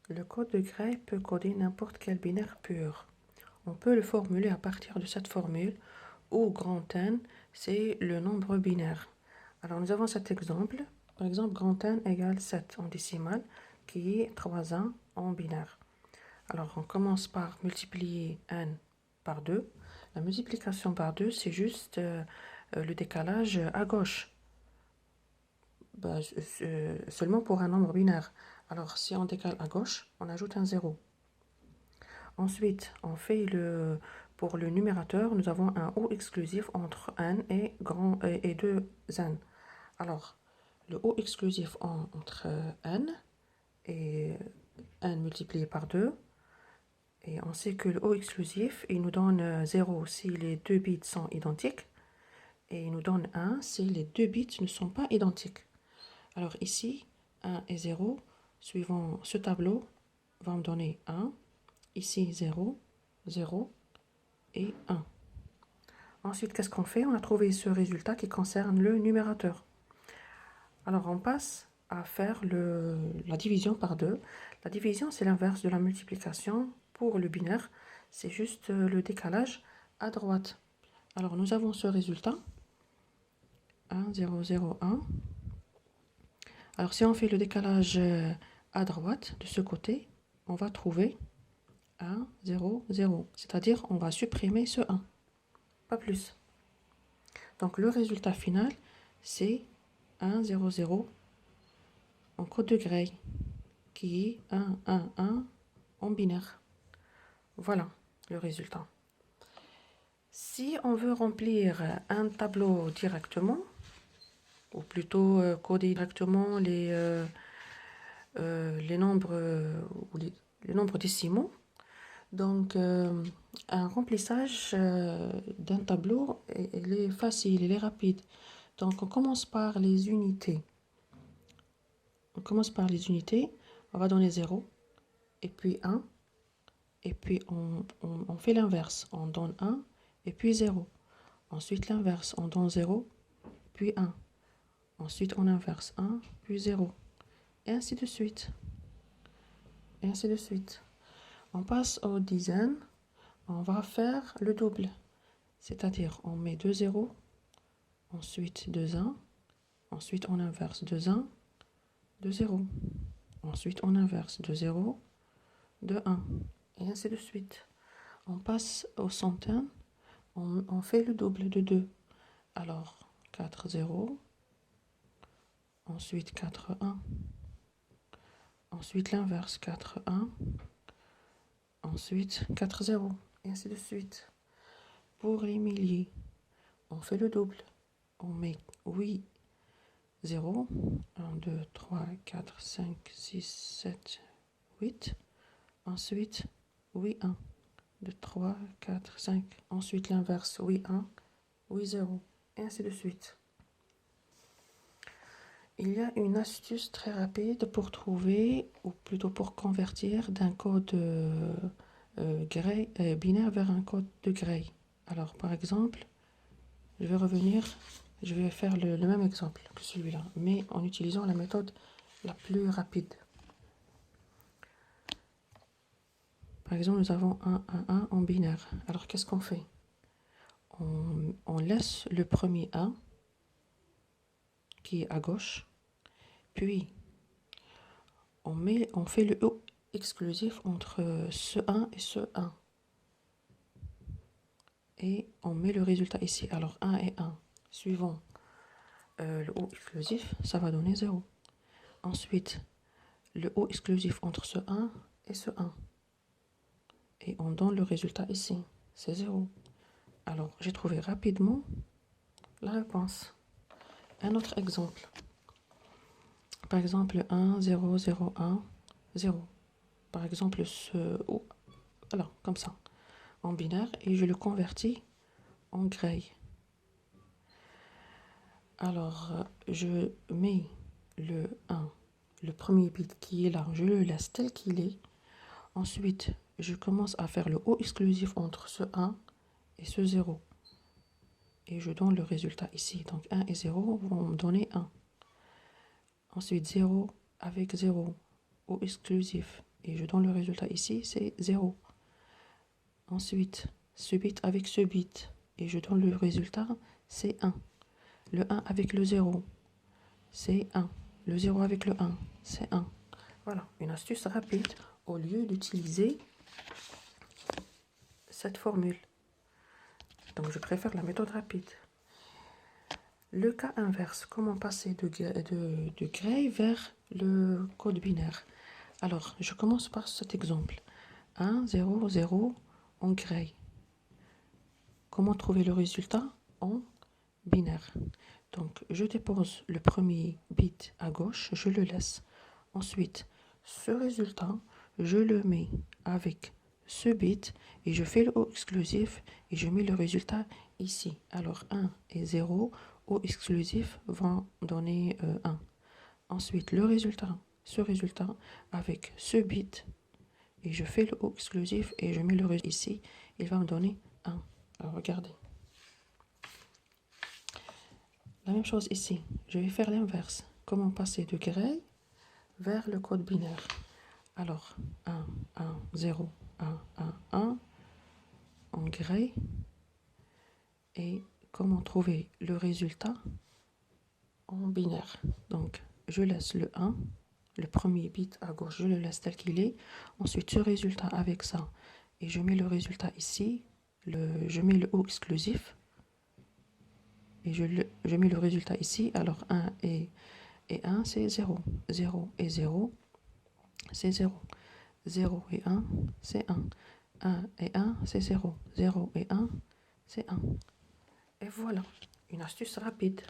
Le code de Gray peut coder n'importe quel binaire pur. On peut le formuler à partir de cette formule où grand N, c'est le nombre binaire. Alors nous avons cet exemple. Par exemple, grand N égale 7 en décimale, qui est 3 1 en binaire. Alors on commence par multiplier N par 2. La multiplication par 2, c'est juste le décalage à gauche. Seulement pour un nombre binaire. Alors, si on décale à gauche, on ajoute un 0. Ensuite, pour le numérateur, nous avons un O exclusif entre n et 2n. Alors, le O exclusif entre n et n multiplié par 2. Et on sait que le O exclusif, il nous donne 0 si les deux bits sont identiques. Et il nous donne 1 si les deux bits ne sont pas identiques. Alors ici, 1 et 0, suivant ce tableau, va me donner 1. Ici, 0, 0 et 1. Ensuite, qu'est-ce qu'on fait? On a trouvé ce résultat qui concerne le numérateur. Alors, on passe à faire la division par 2. La division, c'est l'inverse de la multiplication. Pour le binaire, c'est juste le décalage à droite. Alors, nous avons ce résultat. 1, 0, 0, 1. Alors, si on fait le décalage à droite, de ce côté, on va trouver 1, 0, 0. C'est-à-dire, on va supprimer ce 1. Pas plus. Donc, le résultat final, c'est 1, 0, 0 en code de Gray, qui est 1, 1, 1 en binaire. Voilà le résultat. Si on veut remplir un tableau directement, ou plutôt coder directement les nombres ou les nombres décimaux, donc un remplissage d'un tableau, il est facile, il est rapide. Donc on commence par les unités. On va donner 0, et puis 1, et puis on fait l'inverse. On donne 1, et puis 0. Ensuite l'inverse, on donne 0, puis 1. Ensuite on inverse 1, puis 0. Et ainsi de suite. Et ainsi de suite. On passe aux dizaines. On va faire le double. C'est-à-dire on met 2 0, ensuite 2 1, ensuite on inverse 2 1, 2 0. Ensuite on inverse 2 0, 2 1. Et ainsi de suite. On passe aux centaines. On fait le double de 2. Alors 4 0, ensuite 4 1, ensuite l'inverse 4 1, ensuite 4 0, et ainsi de suite. Pour les milliers, on fait le double. On met 8 0, 1, 2, 3, 4, 5, 6, 7, 8. Ensuite 8 1, 2, 3, 4, 5. Ensuite l'inverse 8 1, 8 0, et ainsi de suite. Il y a une astuce très rapide pour trouver, ou plutôt pour convertir d'un code binaire vers un code de Gray. Alors, par exemple, je vais faire le même exemple que celui-là, mais en utilisant la méthode la plus rapide. Par exemple, nous avons 1, 1, 1 en binaire. Alors, qu'est-ce qu'on fait? On laisse le premier 1, qui est à gauche, puis on fait le O exclusif entre ce 1 et ce 1. Et on met le résultat ici. Alors 1 et 1, suivant le O exclusif, ça va donner 0. Ensuite, le O exclusif entre ce 1 et ce 1. Et on donne le résultat ici, c'est 0. Alors, j'ai trouvé rapidement la réponse. Un autre exemple. Par exemple, 1, 0, 0, 1, 0. Par exemple, voilà, comme ça, en binaire, et je le convertis en Gray. Alors, je mets le 1, le premier bit qui est là, je le laisse tel qu'il est. Ensuite, je commence à faire le O exclusif entre ce 1 et ce 0. Et je donne le résultat ici. Donc 1 et 0 vont me donner 1. Ensuite 0 avec 0, O exclusif. et je donne le résultat ici, c'est 0. Ensuite, ce bit avec ce bit, et je donne le résultat, c'est 1. Le 1 avec le 0, c'est 1. Le 0 avec le 1, c'est 1. Voilà, une astuce rapide au lieu d'utiliser cette formule. Donc, je préfère la méthode rapide. Le cas inverse, comment passer de gray vers le code binaire? Alors, je commence par cet exemple. 1, 0, 0 en gray. Comment trouver le résultat en binaire? Donc, je dépose le premier bit à gauche, je le laisse. Ensuite, ce résultat, je le mets avec ce bit et je fais le haut exclusif et je mets le résultat ici. Alors, 1 et 0, haut exclusif vont donner 1. Ensuite, le résultat, ce résultat avec ce bit et je fais le haut exclusif et je mets le résultat ici, il va me donner 1. Alors, regardez. La même chose ici, je vais faire l'inverse. Comment passer de gray vers le code binaire? Alors, 1, 1, 0, 1, 1, 1 en gray. Et comment trouver le résultat en binaire? Donc, je laisse le 1, le premier bit à gauche, je le laisse tel qu'il est. Ensuite, ce résultat avec ça, et je mets le résultat ici. Je mets le haut exclusif. Et je mets le résultat ici. Alors, 1 et 1, c'est 0. 0 et 0, c'est 0. 0 et 1, c'est 1. 1 et 1, c'est 0. 0 et 1, c'est 1. Et voilà, une astuce rapide.